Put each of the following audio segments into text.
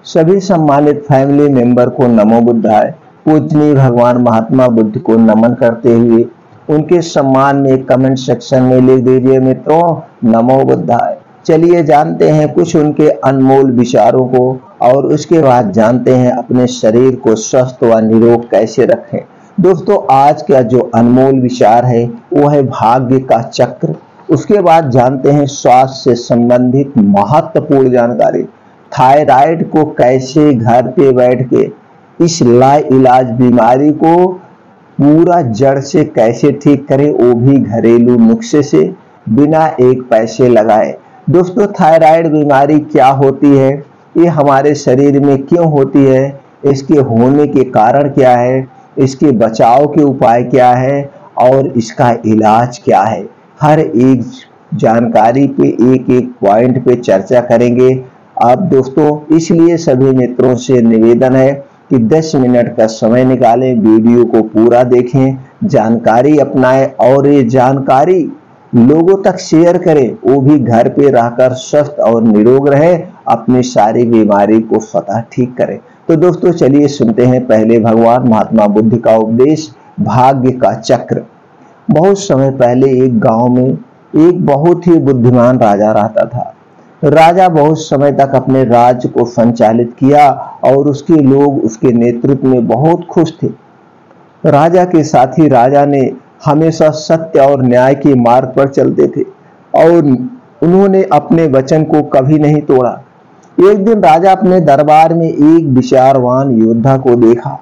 सभी सम्मानित family member को नमो बुद्धाय। पूजनीय भगवान महात्मा बुद्ध को नमन करते हुए उनके सम्मान में कमेंट सेक्शन में लिख दीजिए मित्रों नमो बुद्धाय। चलिए जानते हैं कुछ उनके अनमोल विचारों को और उसके बाद जानते हैं अपने शरीर को स्वस्थ व निरोग कैसे रखें। दोस्तों आज का जो अनमोल विचार है वो है भाग्य का चक्र। उसके बाद जानते हैं स्वास्थ्य से संबंधित महत्वपूर्ण जानकारी। थायराइड को कैसे घर पे बैठ के इस लाइलाज बीमारी को पूरा जड़ से कैसे ठीक करें, वो भी घरेलू नुस्खे से बिना एक पैसे लगाए। दोस्तों थायराइड बीमारी क्या होती है, ये हमारे शरीर में क्यों होती है, इसके होने के कारण क्या है, इसके बचाव के उपाय क्या है और इसका इलाज क्या है, हर एक जानकारी पे एक एक पॉइंट पे चर्चा करेंगे। अब दोस्तों इसलिए सभी मित्रों से निवेदन है कि 10 मिनट का समय निकालें, वीडियो को पूरा देखें, जानकारी अपनाएं और ये जानकारी लोगों तक शेयर करें, वो भी घर पे रहकर स्वस्थ और निरोग रहे, अपनी सारी बीमारी को स्वतः ठीक करें। तो दोस्तों चलिए सुनते हैं पहले भगवान महात्मा बुद्ध का उपदेश, भाग्य का चक्र। बहुत समय पहले एक गांव में एक बहुत ही बुद्धिमान राजा रहता था। राजा बहुत समय तक अपने राज्य को संचालित किया और उसके लोग उसके नेतृत्व में बहुत खुश थे। राजा के साथ ही राजा ने हमेशा सत्य और न्याय के मार्ग पर चलते थे और उन्होंने अपने वचन को कभी नहीं तोड़ा। एक दिन राजा अपने दरबार में एक विचारवान योद्धा को देखा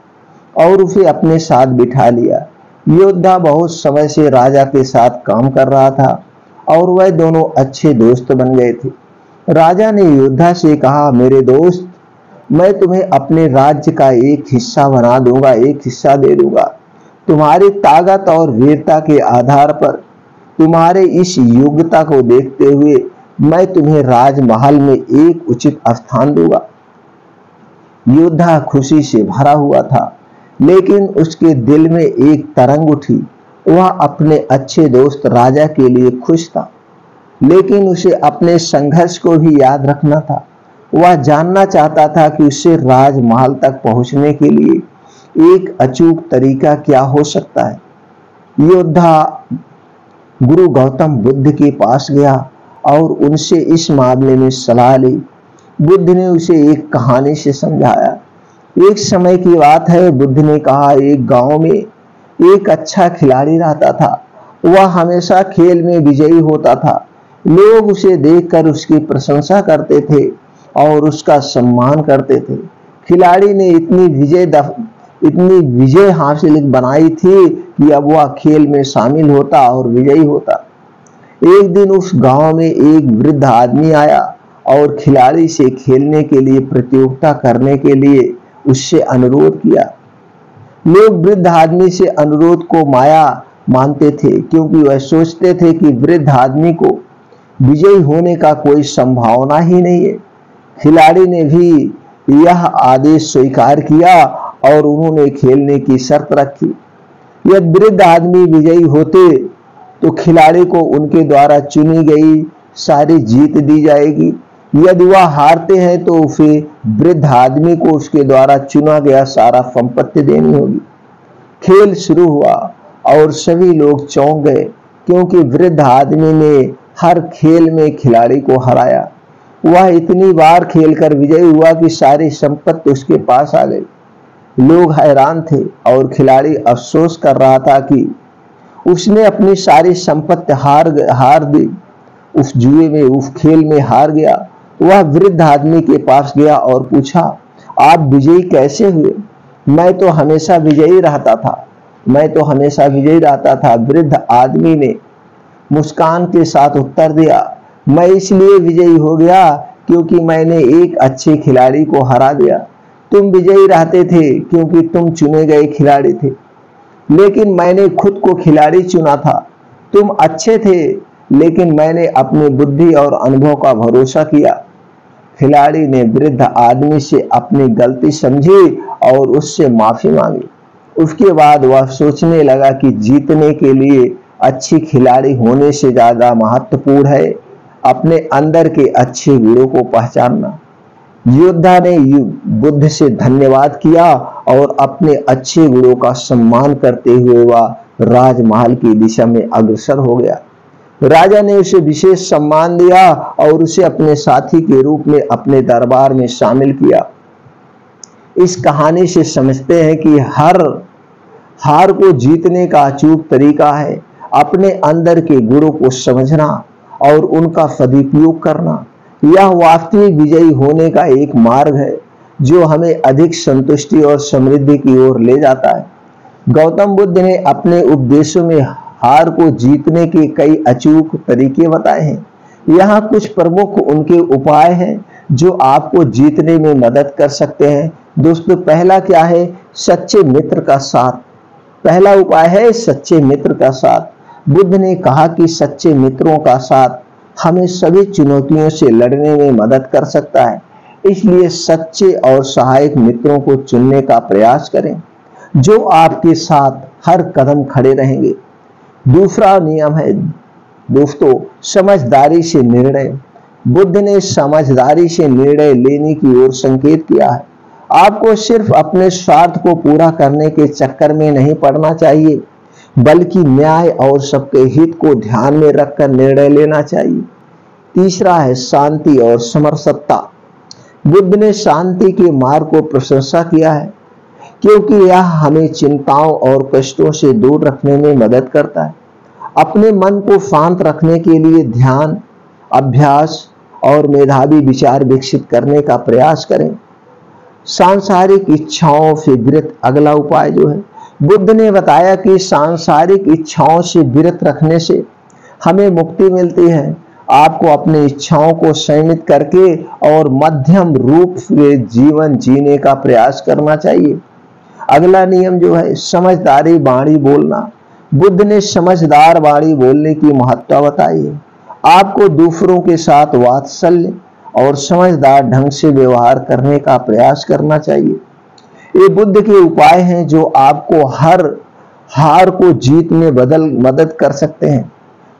और उसे अपने साथ बिठा लिया। योद्धा बहुत समय से राजा के साथ काम कर रहा था और वह दोनों अच्छे दोस्त बन गए थे। राजा ने योद्धा से कहा, मेरे दोस्त, मैं तुम्हें अपने राज्य का एक हिस्सा बना दूंगा, एक हिस्सा दे दूंगा। तुम्हारी ताकत और वीरता के आधार पर, तुम्हारे इस योग्यता को देखते हुए मैं तुम्हें राजमहल में एक उचित स्थान दूंगा। योद्धा खुशी से भरा हुआ था, लेकिन उसके दिल में एक तरंग उठी। वह अपने अच्छे दोस्त राजा के लिए खुश था, लेकिन उसे अपने संघर्ष को भी याद रखना था। वह जानना चाहता था कि उसे राजमहल तक पहुंचने के लिए एक अचूक तरीका क्या हो सकता है। योद्धा गुरु गौतम बुद्ध के पास गया और उनसे इस मामले में सलाह ली। बुद्ध ने उसे एक कहानी से समझाया। एक समय की बात है, बुद्ध ने कहा, एक गांव में एक अच्छा खिलाड़ी रहता था। वह हमेशा खेल में विजयी होता था। लोग उसे देखकर उसकी प्रशंसा करते थे और उसका सम्मान करते थे। खिलाड़ी ने इतनी विजय हासिल बनाई थी कि अब वह खेल में शामिल होता और विजयी होता। एक दिन उस गांव में एक वृद्ध आदमी आया और खिलाड़ी से खेलने के लिए प्रतियोगिता करने के लिए उससे अनुरोध किया। लोग वृद्ध आदमी से अनुरोध को माया मानते थे, क्योंकि वह सोचते थे कि वृद्ध आदमी को विजयी होने का कोई संभावना ही नहीं है। खिलाड़ी ने भी यह आदेश स्वीकार किया और उन्होंने खेलने की शर्त रखी। यदि वृद्ध आदमी विजयी होते तो खिलाड़ी को उनके द्वारा चुनी गई सारी जीत दी जाएगी। यदि वह हारते हैं तो फिर वृद्ध आदमी को उसके द्वारा चुना गया सारा संपत्ति देनी होगी। खेल शुरू हुआ और सभी लोग चौंक गए, क्योंकि वृद्ध आदमी ने हर खेल में खिलाड़ी को हराया। वह इतनी बार खेलकर विजयी हुआ कि सारी संपत्ति उसके पास आ गई। लोग हैरान थे और खिलाड़ी अफसोस कर रहा था कि उसने अपनी सारी संपत्ति हार दी। उस जुए में, उस खेल में हार गया। वह वृद्ध आदमी के पास गया और पूछा, आप विजयी कैसे हुए? मैं तो हमेशा विजयी रहता था। वृद्ध आदमी ने मुस्कान के साथ उत्तर दिया, मैं इसलिए विजयी हो गया क्योंकि मैंने एक अच्छे खिलाड़ी को हरा दिया। तुम विजयी रहते थे क्योंकि तुम चुने गए खिलाड़ी थे, लेकिन मैंने खुद को खिलाड़ी चुना था। तुम अच्छे थे, लेकिन मैंने अपनी बुद्धि और अनुभव का भरोसा किया। खिलाड़ी ने वृद्ध आदमी से अपनी गलती समझी और उससे माफी मांगी। उसके बाद वह सोचने लगा कि जीतने के लिए अच्छी खिलाड़ी होने से ज्यादा महत्वपूर्ण है अपने अंदर के अच्छे गुणों को पहचानना। योद्धा ने बुद्ध से धन्यवाद किया और अपने अच्छे गुणों का सम्मान करते हुए वह राजमहल की दिशा में अग्रसर हो गया। राजा ने उसे विशेष सम्मान दिया और उसे अपने साथी के रूप में अपने दरबार में शामिल किया। इस कहानी से समझते हैं कि हार को जीतने का अचूक तरीका है अपने अंदर के गुणों को समझना और उनका सदुपयोग करना। यह वास्तविक विजयी होने का एक मार्ग है जो हमें अधिक संतुष्टि और समृद्धि की ओर ले जाता है। गौतम बुद्ध ने अपने उपदेशों में हार को जीतने के कई अचूक तरीके बताए हैं। यहाँ कुछ प्रमुख उनके उपाय हैं जो आपको जीतने में मदद कर सकते हैं। दोस्तों, पहला क्या है? सच्चे मित्र का साथ। पहला उपाय है सच्चे मित्र का साथ। बुद्ध ने कहा कि सच्चे मित्रों का साथ हमें सभी चुनौतियों से लड़ने में मदद कर सकता है। इसलिए सच्चे और सहायक मित्रों को चुनने का प्रयास करें जो आपके साथ हर कदम खड़े रहेंगे। दूसरा नियम है दोस्तों, समझदारी से निर्णय। बुद्ध ने समझदारी से निर्णय लेने की ओर संकेत किया है। आपको सिर्फ अपने स्वार्थ को पूरा करने के चक्कर में नहीं पड़ना चाहिए, बल्कि न्याय और सबके हित को ध्यान में रखकर निर्णय लेना चाहिए। तीसरा है शांति और समरसता। बुद्ध ने शांति के मार्ग को प्रशंसा किया है क्योंकि यह हमें चिंताओं और कष्टों से दूर रखने में मदद करता है। अपने मन को शांत रखने के लिए ध्यान, अभ्यास और मेधावी विचार विकसित करने का प्रयास करें। सांसारिक इच्छाओं से विरत अगला उपाय जो है, बुद्ध ने बताया कि सांसारिक इच्छाओं से विरत रखने से हमें मुक्ति मिलती है। आपको अपनी इच्छाओं को संयमित करके और मध्यम रूप से जीवन जीने का प्रयास करना चाहिए। अगला नियम जो है समझदारी वाणी बोलना। बुद्ध ने समझदार वाणी बोलने की महत्ता बताई है। आपको दूसरों के साथ वात्सल्य और समझदार ढंग से व्यवहार करने का प्रयास करना चाहिए। ये बुद्ध के उपाय हैं जो आपको हर हार को जीत में मदद कर सकते हैं।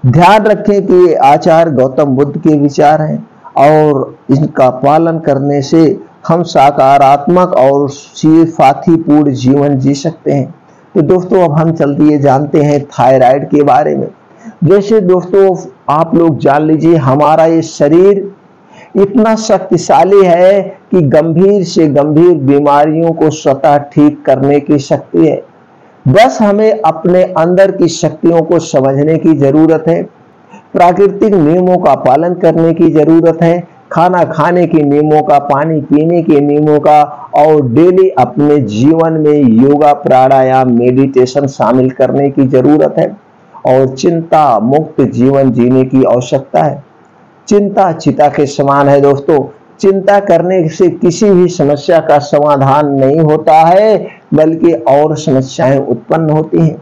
ध्यान रखें कि ये आचार गौतम बुद्ध के विचार हैं और इनका पालन करने से हम सकारात्मक और सिफातीपूर्ण जीवन जी सकते हैं। तो दोस्तों, अब हम चलते जानते हैं थायराइड के बारे में। जैसे दोस्तों आप लोग जान लीजिए, हमारा ये शरीर इतना शक्तिशाली है कि गंभीर से गंभीर बीमारियों को स्वतः ठीक करने की शक्ति है। बस हमें अपने अंदर की शक्तियों को समझने की जरूरत है, प्राकृतिक नियमों का पालन करने की जरूरत है, खाना खाने के नियमों का, पानी पीने के नियमों का और डेली अपने जीवन में योगा, प्राणायाम, मेडिटेशन शामिल करने की जरूरत है और चिंता मुक्त जीवन जीने की आवश्यकता है। चिंता चिता के समान है दोस्तों। चिंता करने से किसी भी समस्या का समाधान नहीं होता है, बल्कि और समस्याएं उत्पन्न होती हैं।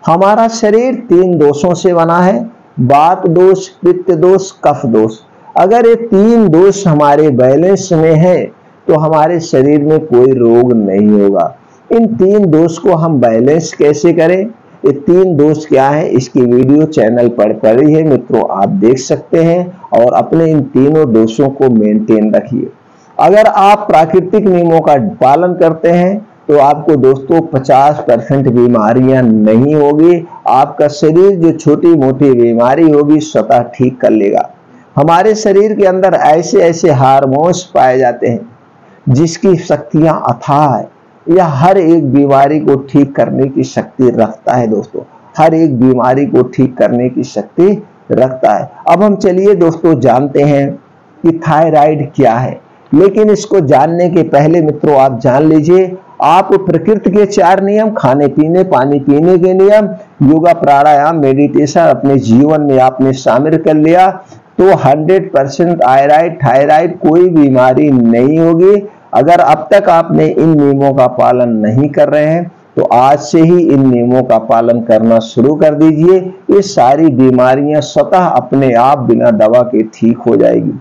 हमारा शरीर 3 दोषों से बना है, वात दोष, पित्त दोष, कफ दोष। अगर ये 3 दोष हमारे बैलेंस में है तो हमारे शरीर में कोई रोग नहीं होगा। इन 3 दोष को हम बैलेंस कैसे करें? ये 3 दोष क्या है, इसकी वीडियो चैनल पर पड़ी है मित्रों, आप देख सकते हैं और अपने इन तीनों दोषों को मेंटेन रखिए। अगर आप प्राकृतिक नियमों का पालन करते हैं तो आपको दोस्तों 50% बीमारियां नहीं होगी। आपका शरीर जो छोटी मोटी बीमारी होगी स्वतः ठीक कर लेगा। हमारे शरीर के अंदर ऐसे ऐसे हार्मोन्स पाए जाते हैं जिसकी शक्तियां अथाह है। यह हर एक बीमारी को ठीक करने की शक्ति रखता है दोस्तों, हर एक बीमारी को ठीक करने की शक्ति रखता है। अब हम चलिए दोस्तों जानते हैं कि थायराइड क्या है, लेकिन इसको जानने के पहले मित्रों आप जान लीजिए, आप प्रकृति के 4 नियम, खाने पीने, पानी पीने के नियम, योगा, प्राणायाम, मेडिटेशन अपने जीवन में आपने शामिल कर लिया तो 100% थायराइड कोई बीमारी नहीं होगी। अगर अब तक आपने इन नियमों का पालन नहीं कर रहे हैं तो आज से ही इन नियमों का पालन करना शुरू कर दीजिए। ये सारी बीमारियां स्वतः अपने आप बिना दवा के ठीक हो जाएगी।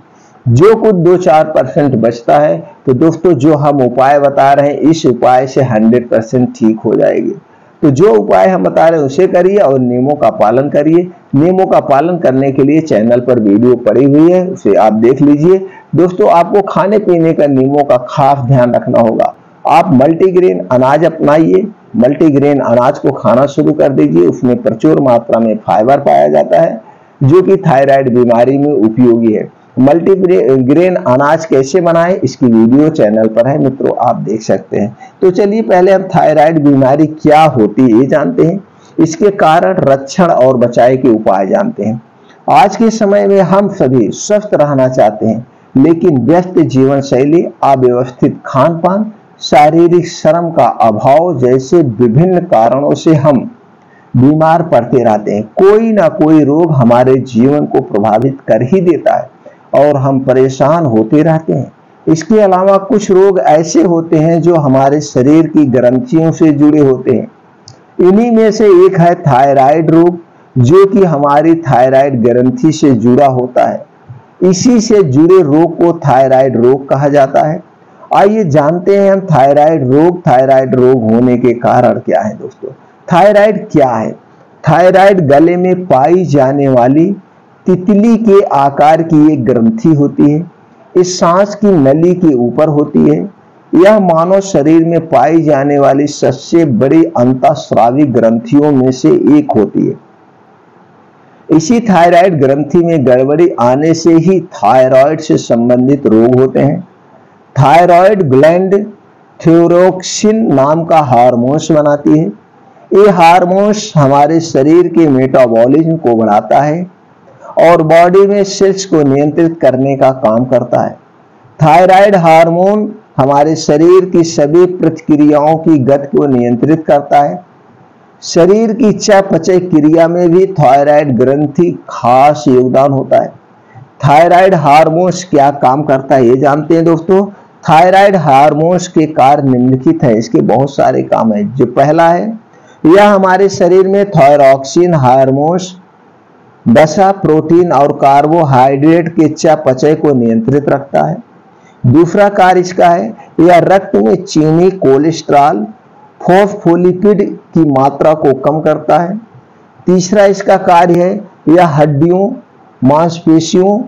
जो कुछ 2-4% बचता है तो दोस्तों जो हम उपाय बता रहे हैं इस उपाय से 100% ठीक हो जाएगी। तो जो उपाय हम बता रहे हैं उसे करिए और नियमों का पालन करिए। नियमों का पालन करने के लिए चैनल पर वीडियो पड़ी हुई है, उसे आप देख लीजिए। दोस्तों, आपको खाने पीने का नियमों का खास ध्यान रखना होगा। आप मल्टीग्रेन अनाज अपनाइए, मल्टीग्रेन अनाज को खाना शुरू कर दीजिए। उसमें प्रचुर मात्रा में फाइबर पाया जाता है जो कि थायराइड बीमारी में उपयोगी है। मल्टीग्रेन अनाज कैसे बनाएं, इसकी वीडियो चैनल पर है मित्रों, आप देख सकते हैं। तो चलिए पहले हम थायराइड बीमारी क्या होती है ये जानते हैं, इसके कारण, रक्षण और बचाव के उपाय जानते हैं। आज के समय में हम सभी स्वस्थ रहना चाहते हैं, लेकिन व्यस्त जीवन शैली, अव्यवस्थित खान पान, शारीरिक श्रम का अभाव जैसे विभिन्न कारणों से हम बीमार पड़ते रहते हैं। कोई ना कोई रोग हमारे जीवन को प्रभावित कर ही देता है और हम परेशान होते रहते हैं। इसके अलावा कुछ रोग ऐसे होते हैं जो हमारे शरीर की ग्रंथियों से जुड़े होते हैं। इन्हीं में से एक है थायराइड रोग, जो कि हमारी थायराइड ग्रंथि से जुड़ा होता है। इसी से जुड़े रोग को थायराइड रोग कहा जाता है। आइए जानते हैं हम थायराइड रोग होने के कारण क्या है। दोस्तों, थायराइड क्या है? थायराइड गले में पाई जाने वाली तितली के आकार की एक ग्रंथि होती है। इस सांस की नली के ऊपर होती है। यह मानव शरीर में पाई जाने वाली सबसे बड़ी अंतःस्रावी ग्रंथियों में से एक होती है। इसी थायराइड ग्रंथि में गड़बड़ी आने से ही थायराइड से संबंधित रोग होते हैं। थायराइड ग्लैंड थायरोक्सिन नाम का हार्मोन्स बनाती है। ये हार्मोन्स हमारे शरीर के मेटाबॉलिज्म को बढ़ाता है और बॉडी में सेल्स को नियंत्रित करने का काम करता है। थायराइड हार्मोन हमारे शरीर की सभी प्रतिक्रियाओं की गति को नियंत्रित करता है। शरीर की चयापचय क्रिया में भी थायराइड ग्रंथि खास योगदान होता है। थायराइड हार्मोन्स क्या काम करता है ये जानते हैं दोस्तों। थायराइड हार्मोन्स के कार्य निम्नलिखित है, इसके बहुत सारे काम है। जो पहला है, यह हमारे शरीर में थायरोक्सिन हार्मोन्स वसा, प्रोटीन और कार्बोहाइड्रेट के चयापचय को नियंत्रित रखता है। दूसरा कार्य इसका है, यह रक्त में चीनी, कोलेस्ट्रॉल, फॉस्फोलिपिड की मात्रा को कम करता है। तीसरा इसका कार्य है, यह हड्डियों, मांसपेशियों,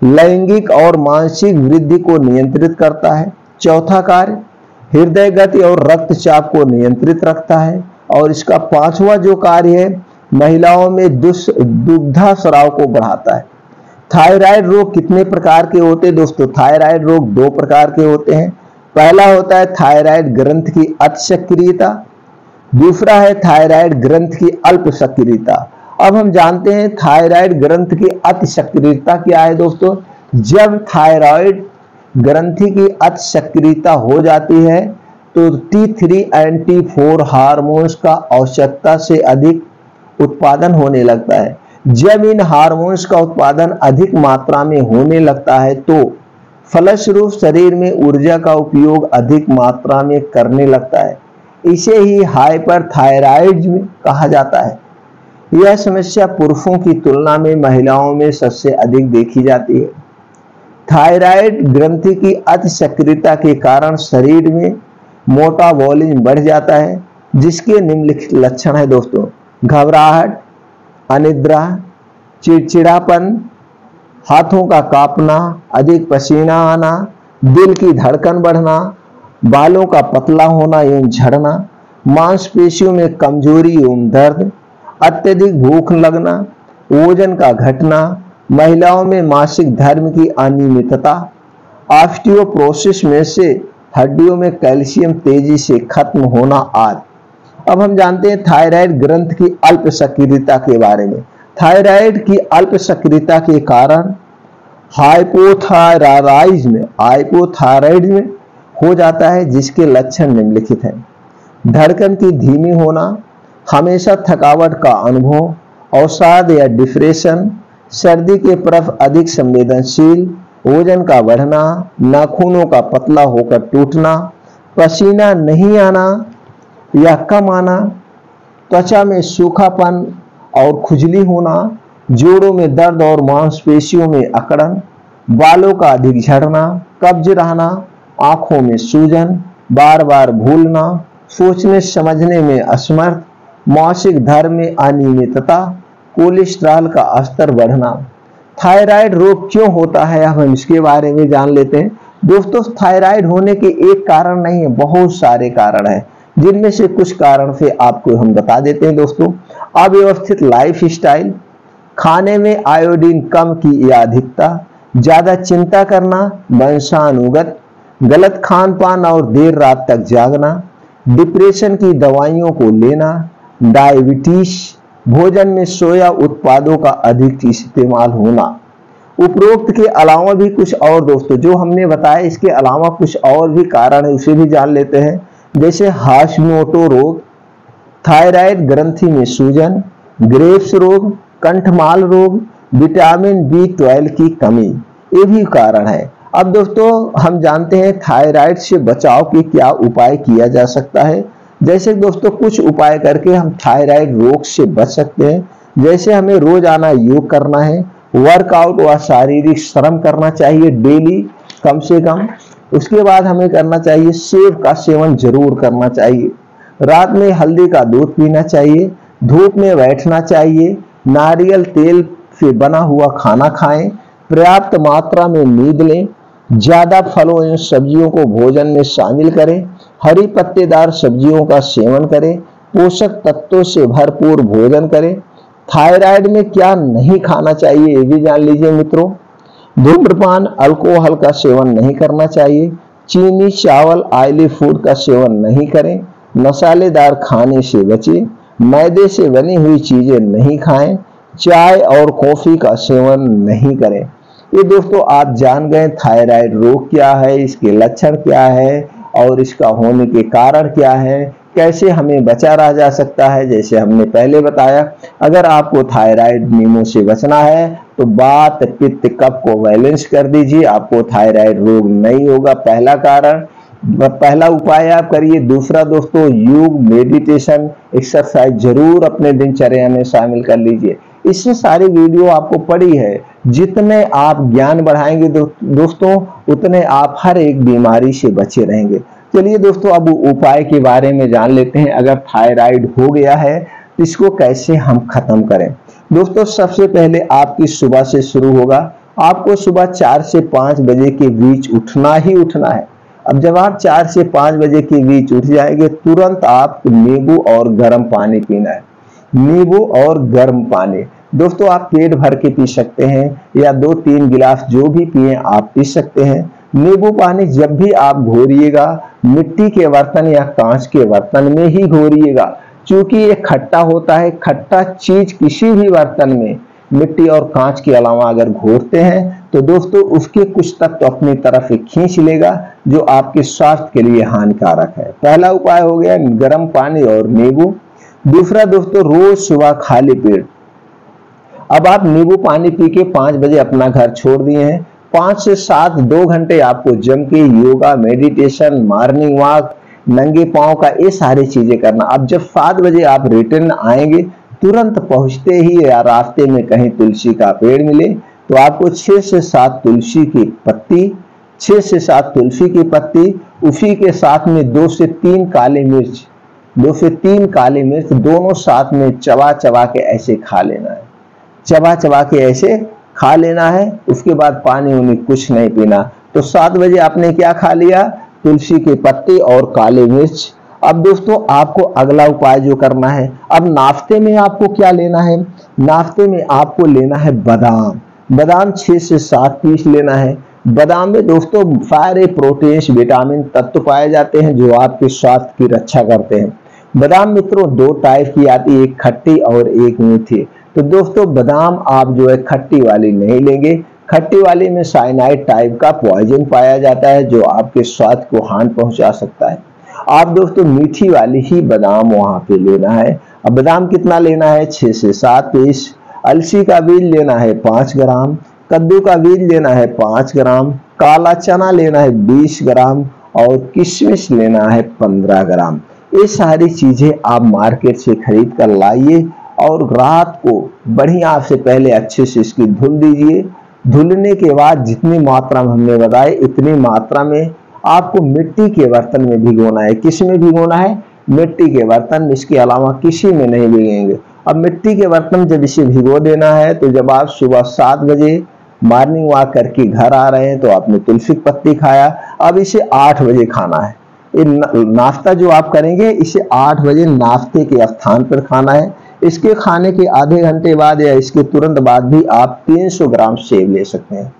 लैंगिक और मानसिक वृद्धि को नियंत्रित करता है। चौथा कार्य, हृदय गति और रक्तचाप को नियंत्रित रखता है। और इसका पांचवा जो कार्य है, महिलाओं में दुग्धास्राव को बढ़ाता है। थायराइड रोग कितने प्रकार के होते हैं दोस्तों? थायराइड रोग दो प्रकार के होते हैं। पहला होता है थायराइड ग्रंथ की अति सक्रियता, दूसरा है थायराइड ग्रंथ की अल्प सक्रियता। अब हम जानते हैं थायराइड ग्रंथ की अति सक्रियता क्या है दोस्तों। जब थायराइड ग्रंथि की अति सक्रियता हो जाती है तो T3 और T4 हार्मोन्स का आवश्यकता से अधिक उत्पादन होने लगता है। जब इन हार्मोन्स का उत्पादन अधिक मात्रा में होने लगता है तो फलस्वरूप शरीर में ऊर्जा का उपयोग अधिक मात्रा में करने लगता है। इसे ही हाइपरथायराइडिज्म कहा जाता है। यह समस्या पुरुषों की तुलना में महिलाओं में सबसे अधिक देखी जाती है। थायराइड ग्रंथि की अति सक्रियता के कारण शरीर में मेटाबॉलिज्म बढ़ जाता है, जिसके निम्नलिखित लक्षण है दोस्तों। घबराहट, अनिद्रा, चिड़चिड़ापन, हाथों का कांपना, अधिक पसीना आना, दिल की धड़कन बढ़ना, बालों का पतला होना एवं झड़ना, मांसपेशियों में कमजोरी एवं दर्द, अत्यधिक भूख लगना, वजन का घटना, महिलाओं में मासिक धर्म की अनियमितता, ऑस्टियोपोरोसिस में से हड्डियों में कैल्शियम तेजी से खत्म होना आदि। अब हम जानते हैं थायराइड ग्रंथ की अल्प सक्रियता के बारे में। थायराइड की अल्प सक्रियता के कारण हाइपोथायराइडिज्म हो जाता है, जिसके लक्षण निम्नलिखित हैं। धड़कन की धीमी होना, हमेशा थकावट का अनुभव, अवसाद या डिप्रेशन, सर्दी के प्रति अधिक संवेदनशील, वजन का बढ़ना, नाखूनों का पतला होकर टूटना, पसीना नहीं आना या कम आना, त्वचा में सूखापन और खुजली होना, जोड़ों में दर्द और मांसपेशियों में अकड़न, बालों का अधिक झड़ना, कब्ज रहना, आंखों में सूजन, बार बार भूलना, सोचने समझने में असमर्थ, मासिक धर्म में अनियमितता, कोलेस्ट्रॉल का स्तर बढ़ना। थायराइड रोग क्यों होता है, अब हम इसके बारे में जान लेते हैं। दोस्तों, थायराइड होने के एक कारण नहीं है, बहुत सारे कारण हैं, जिनमें से कुछ कारण से आपको हम बता देते हैं। दोस्तों, अव्यवस्थित लाइफ स्टाइल, खाने में आयोडीन कम की या अधिकता, ज्यादा चिंता करना, वंशानुगत, गलत खान पान और देर रात तक जागना, डिप्रेशन की दवाइयों को लेना, डायबिटीज, भोजन में सोया उत्पादों का अधिक इस्तेमाल होना। उपरोक्त के अलावा भी कुछ और दोस्तों जो हमने बताया, इसके अलावा कुछ और भी कारण है, उसे भी जान लेते हैं। जैसे हाशिमोटो रोग, थायराइड ग्रंथि में सूजन, ग्रेव्स रोग, कंठमाल रोग, विटामिन B12 की कमी, ये भी कारण है। अब दोस्तों हम जानते हैं थायराइड से बचाव के क्या उपाय किया जा सकता है। जैसे दोस्तों कुछ उपाय करके हम थायराइड रोग से बच सकते हैं। जैसे हमें रोजाना योग करना है, वर्कआउट व शारीरिक श्रम करना चाहिए डेली कम से कम। उसके बाद हमें करना चाहिए सेब का सेवन जरूर करना चाहिए, रात में हल्दी का दूध पीना चाहिए, धूप में बैठना चाहिए, नारियल तेल से बना हुआ खाना खाएं, पर्याप्त मात्रा में नींद लें, ज्यादा फलों एवं सब्जियों को भोजन में शामिल करें, हरी पत्तेदार सब्जियों का सेवन करें, पोषक तत्वों से भरपूर भोजन करें। थायराइड में क्या नहीं खाना चाहिए ये भी जान लीजिए मित्रों। धूम्रपान, अल्कोहल का सेवन नहीं करना चाहिए, चीनी, चावल, ऑयली फूड का सेवन नहीं करें, मसालेदार खाने से बचें, मैदे से बनी हुई चीजें नहीं खाएं, चाय और कॉफी का सेवन नहीं करें। ये दोस्तों आप जान गए थायराइड रोग क्या है, इसके लक्षण क्या है और इसका होने के कारण क्या है, कैसे हमें बचा रहा जा सकता है। जैसे हमने पहले बताया, अगर आपको थायराइड नियमों से बचना है तो वात पित्त कफ को बैलेंस कर दीजिए, आपको थायराइड रोग नहीं होगा। पहला कारण, पहला उपाय आप करिए। दूसरा दोस्तों, योग, मेडिटेशन, एक्सरसाइज जरूर अपने दिनचर्या में शामिल कर लीजिए। इससे सारी वीडियो आपको पड़ी है, जितने आप ज्ञान बढ़ाएंगे दोस्तों उतने आप हर एक बीमारी से बचे रहेंगे। चलिए दोस्तों अब उपाय के बारे में जान लेते हैं। अगर थायराइड हो गया है तो इसको कैसे हम खत्म करें। दोस्तों सबसे पहले आपकी सुबह से शुरू होगा। आपको सुबह 4 से 5 बजे के बीच उठना ही उठना है। अब जब आप 4 से 5 बजे के बीच उठ जाएंगे, तुरंत आप नींबू और गर्म पानी पीना है। नींबू और गर्म पानी दोस्तों आप पेट भर के पी सकते हैं या 2-3 गिलास जो भी पिए आप पी सकते हैं। नींबू पानी जब भी आप घोरिएगा, मिट्टी के बर्तन या कांच के बर्तन में ही घोरिएगा, क्योंकि ये खट्टा होता है। खट्टा चीज किसी भी बर्तन में मिट्टी और कांच के अलावा अगर घोरते हैं तो दोस्तों उसके कुछ तत्व अपनी तरफ खींच लेगा, जो आपके स्वास्थ्य के लिए हानिकारक है। पहला उपाय हो गया गर्म पानी और नींबू। दूसरा दोस्तों, रोज सुबह खाली पेट, अब आप नींबू पानी पी के 5 बजे अपना घर छोड़ दिए हैं, 5 से 7 2 घंटे आपको जम के योगा, मेडिटेशन, मॉर्निंग वॉक, नंगे पांव का ये सारी चीजें करना। अब जब 7 बजे आप रिटर्न आएंगे, तुरंत पहुंचते ही या रास्ते में कहीं तुलसी का पेड़ मिले तो आपको 6 से 7 तुलसी की पत्ती, 6 से 7 तुलसी की पत्ती, उसी के साथ में 2 से 3 काली मिर्च, 2 से 3 काली मिर्च दोनों साथ में चबा चबा के ऐसे खा लेना है। चबा चबा के ऐसे खा लेना है। उसके बाद पानी उन्हें कुछ नहीं पीना। तो 7 बजे आपने क्या खा लिया, तुलसी के पत्ते और काली मिर्च। अब दोस्तों आपको अगला उपाय जो करना है, अब नाश्ते में आपको क्या लेना है, नाश्ते में आपको लेना है बादाम। बादाम 6 से 7 पीस लेना है। बादाम में दोस्तों सारे प्रोटीन्स, विटामिन तत्व पाए जाते हैं जो आपके स्वास्थ्य की रक्षा करते हैं। बादाम मित्रों 2 टाइप की आती है, एक खट्टी और एक मीठी। तो दोस्तों बादाम आप जो है खट्टी वाली नहीं लेंगे, खट्टी वाली में साइनाइड टाइप का पॉइजन पाया जाता है जो आपके स्वास्थ्य को हानि पहुंचा सकता है। आप दोस्तों मीठी वाली ही बादाम वहां पे लेना है। अब बादाम कितना लेना है, 6 से 7 पीस। अलसी का बीज लेना है 5 ग्राम, कद्दू का बीज लेना है 5 ग्राम, काला चना लेना है 20 ग्राम और किशमिश लेना है 15 ग्राम। ये सारी चीजें आप मार्केट से खरीद कर लाइए और रात को बढ़िया से पहले अच्छे से इसकी धुल दीजिए। धुलने के बाद जितनी मात्रा में हमने बताई इतनी मात्रा में आपको मिट्टी के बर्तन में भिगोना है। किस में भिगोना है, मिट्टी के बर्तन में, इसके अलावा किसी में नहीं भिगेंगे। अब मिट्टी के बर्तन में जब इसे भिगो देना है, तो जब आप सुबह 7 बजे मॉर्निंग वॉक करके घर आ रहे हैं तो आपने तुलसी की पत्ती खाया, अब इसे 8 बजे खाना है। ये नाश्ता जो आप करेंगे इसे 8 बजे नाश्ते के स्थान पर खाना है। इसके खाने के आधे घंटे बाद या इसके तुरंत बाद भी आप 300 ग्राम सेब ले सकते हैं।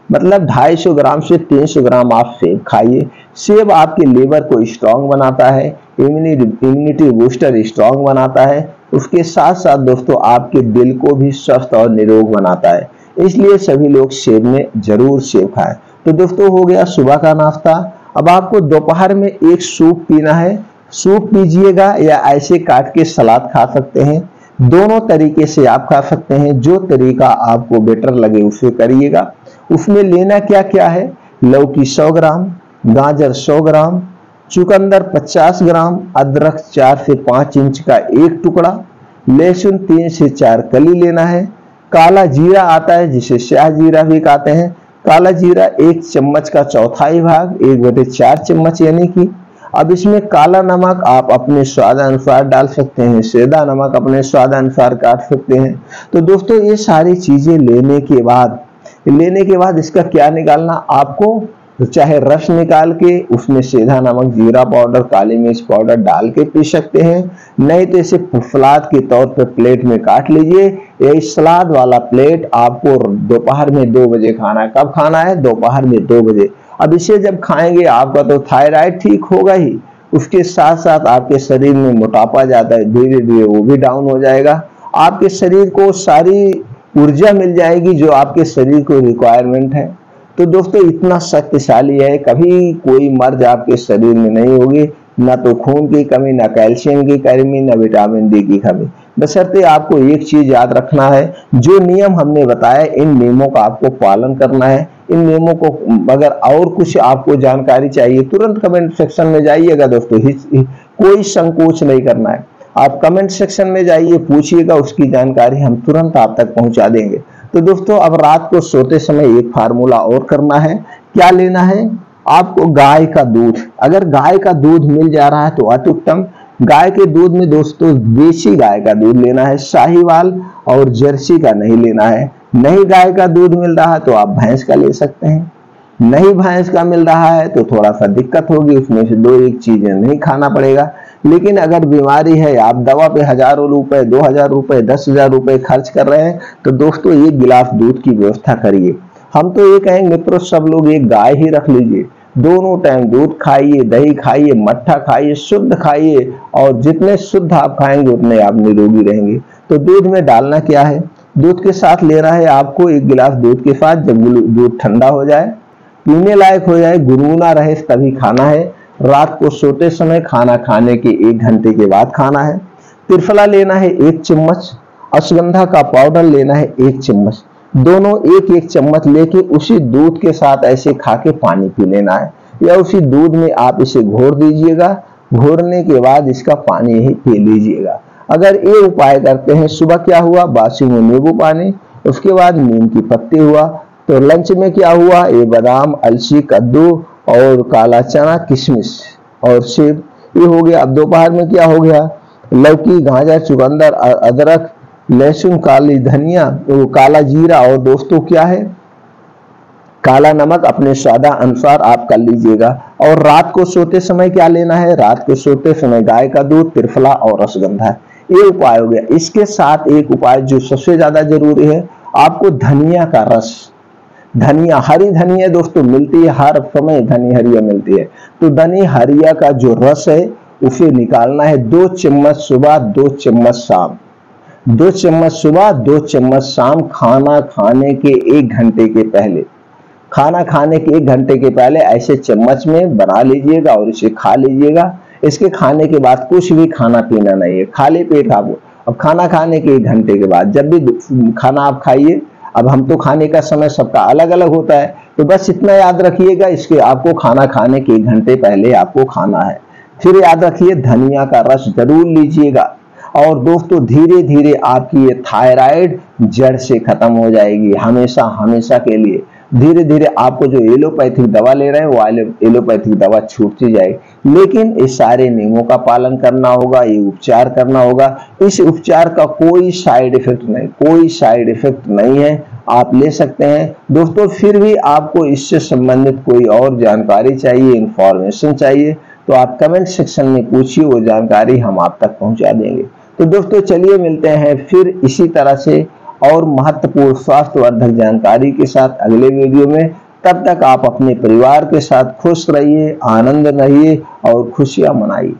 मतलब 250 ग्राम से 300 ग्राम आप सेब खाइए। सेब आपके लीवर को स्ट्रांग बनाता है, इम्यूनिटी बूस्टर स्ट्रांग बनाता है। उसके साथ साथ दोस्तों आपके दिल को भी स्वस्थ और निरोग बनाता है, इसलिए सभी लोग सेब में जरूर सेब खाएं। तो दोस्तों हो गया सुबह का नाश्ता। अब आपको दोपहर में एक सूप पीना है। सूप पीजिएगा या ऐसे काट के सलाद खा सकते हैं, दोनों तरीके से आप खा सकते हैं। जो तरीका आपको बेटर लगे उसे करिएगा। उसमें लेना क्या क्या है, लौकी 100 ग्राम, गाजर 100 ग्राम, चुकंदर 50 ग्राम, अदरक 4 से 5 इंच का एक टुकड़ा, लहसुन 3 से 4 कली लेना है। काला जीरा आता है जिसे स्याह जीरा भी कहते हैं, काला जीरा 1 चम्मच का चौथाई भाग, 1/4 चम्मच यानी कि। अब इसमें काला नमक आप अपने स्वाद अनुसार डाल सकते हैं, सेंधा नमक अपने स्वाद अनुसार काट सकते हैं। तो दोस्तों ये सारी चीजें लेने के बाद इसका क्या निकालना, आपको चाहे रस निकाल के उसमें सेंधा नमक, जीरा पाउडर, काली मिर्च पाउडर डाल के पी सकते हैं, नहीं तो इसे सलाद के तौर पर प्लेट में काट लीजिए। ये सलाद वाला प्लेट आपको दोपहर में 2 बजे खाना है। कब खाना है, दोपहर में 2 बजे। अब इसे जब खाएंगे आपका तो थायराइड ठीक होगा ही, उसके साथ साथ आपके शरीर में मोटापा जाता है, धीरे धीरे वो भी डाउन हो जाएगा। आपके शरीर को सारी ऊर्जा मिल जाएगी जो आपके शरीर को रिक्वायरमेंट है। तो दोस्तों इतना शक्तिशाली है, कभी कोई मर्ज आपके शरीर में नहीं होगी, ना तो खून की कमी, ना कैल्शियम की कमी, ना विटामिन डी की कमी। बशर्ते आपको एक चीज याद रखना है, जो नियम हमने बताया इन नियमों का आपको पालन करना है। इन नियमों को अगर और कुछ आपको जानकारी चाहिए तुरंत कमेंट सेक्शन में जाइएगा दोस्तों, कोई संकोच नहीं करना है। आप कमेंट सेक्शन में जाइए, पूछिएगा, उसकी जानकारी हम तुरंत आप तक पहुंचा देंगे। तो दोस्तों अब रात को सोते समय एक फार्मूला और करना है। क्या लेना है आपको, गाय का दूध। अगर गाय का दूध मिल जा रहा है तो अति उत्तम। गाय के दूध में दोस्तों देसी गाय का दूध लेना है, साहीवाल और जर्सी का नहीं लेना है। नहीं गाय का दूध मिल रहा है तो आप भैंस का ले सकते हैं। नहीं भैंस का मिल रहा है तो थोड़ा सा दिक्कत होगी, उसमें से 2-1 चीजें नहीं खाना पड़ेगा। लेकिन अगर बीमारी है, आप दवा पे हजारों रुपए, 2000 रुपए, 10,000 रुपए खर्च कर रहे हैं, तो दोस्तों एक गिलास दूध की व्यवस्था करिए। हम तो ये कहेंगे मित्रों, सब लोग एक गाय ही रख लीजिए, दोनों टाइम दूध खाइए, दही खाइए, मट्ठा खाइए, शुद्ध खाइए, और जितने शुद्ध आप खाएंगे उतने आप निरोगी रहेंगे। तो दूध में डालना क्या है, दूध के साथ लेना है आपको 1 गिलास दूध के साथ, जब दूध ठंडा हो जाए, पीने लायक हो जाए, गुनगुना रहे तभी खाना है। रात को सोते समय खाना खाने के 1 घंटे के बाद खाना है। त्रिफला लेना है 1 चम्मच, अश्वगंधा का पाउडर लेना है 1 चम्मच, दोनों 1-1 चम्मच लेके उसी दूध के साथ ऐसे खा के पानी पी लेना है, या उसी दूध में आप इसे घोर दीजिएगा। घोरने के बाद इसका पानी ही पी लीजिएगा। अगर ये उपाय करते हैं, सुबह क्या हुआ, बासी में नींबू पानी, उसके बाद नीम की पत्ती हुआ, तो लंच में क्या हुआ, ये बादाम, अलसी, कद्दू और काला चना, किशमिश और सेब, ये हो गया। अब दोपहर में क्या हो गया, लौकी, गाजर, चुकंदर, अदरक, लहसुन, काली धनिया, तो काला जीरा, और दोस्तों क्या है, काला नमक अपने स्वाद अनुसार आप कर लीजिएगा। और रात को सोते समय क्या लेना है, रात को सोते समय गाय का दूध, त्रिफला और रसगंधा, ये उपाय हो गया। इसके साथ एक उपाय जो सबसे ज्यादा जरूरी है, आपको धनिया का रस, धनिया, हरी धनिया दोस्तों मिलती है, हर समय धनी हरिया मिलती है, तो धनी हरिया का जो रस है उसे निकालना है। 2 चम्मच सुबह, 2 चम्मच शाम, 2 चम्मच सुबह, 2 चम्मच शाम, खाना खाने के 1 घंटे के पहले। खाना खाने के 1 घंटे के पहले ऐसे चम्मच में बना लीजिएगा और इसे खा लीजिएगा। इसके खाने के बाद कुछ भी खाना पीना नहीं है, खाली पेट खाओ। अब खाना खाने के 1 घंटे के बाद जब भी खाना आप खाइए, अब हम तो खाने का समय सबका अलग अलग होता है, तो बस इतना याद रखिएगा, इसके आपको खाना खाने के 1 घंटे पहले आपको खाना है। फिर याद रखिए धनिया का रस जरूर लीजिएगा। और दोस्तों धीरे धीरे आपकी ये थायराइड जड़ से खत्म हो जाएगी, हमेशा हमेशा के लिए। धीरे धीरे आपको जो एलोपैथिक दवा ले रहे हैं वो एलोपैथिक दवा छूटती जाएगी। लेकिन इस सारे नियमों का पालन करना होगा, ये उपचार करना होगा। इस उपचार का कोई साइड इफेक्ट नहीं, कोई साइड इफेक्ट नहीं है, आप ले सकते हैं। दोस्तों फिर भी आपको इससे संबंधित कोई और जानकारी चाहिए, इंफॉर्मेशन चाहिए, तो आप कमेंट सेक्शन में पूछिए, वो जानकारी हम आप तक पहुंचा देंगे। तो दोस्तों चलिए मिलते हैं फिर इसी तरह से और महत्वपूर्ण स्वास्थ्यवर्धक जानकारी के साथ अगले वीडियो में। तब तक आप अपने परिवार के साथ खुश रहिए, आनंद रहिए और खुशियां मनाइए।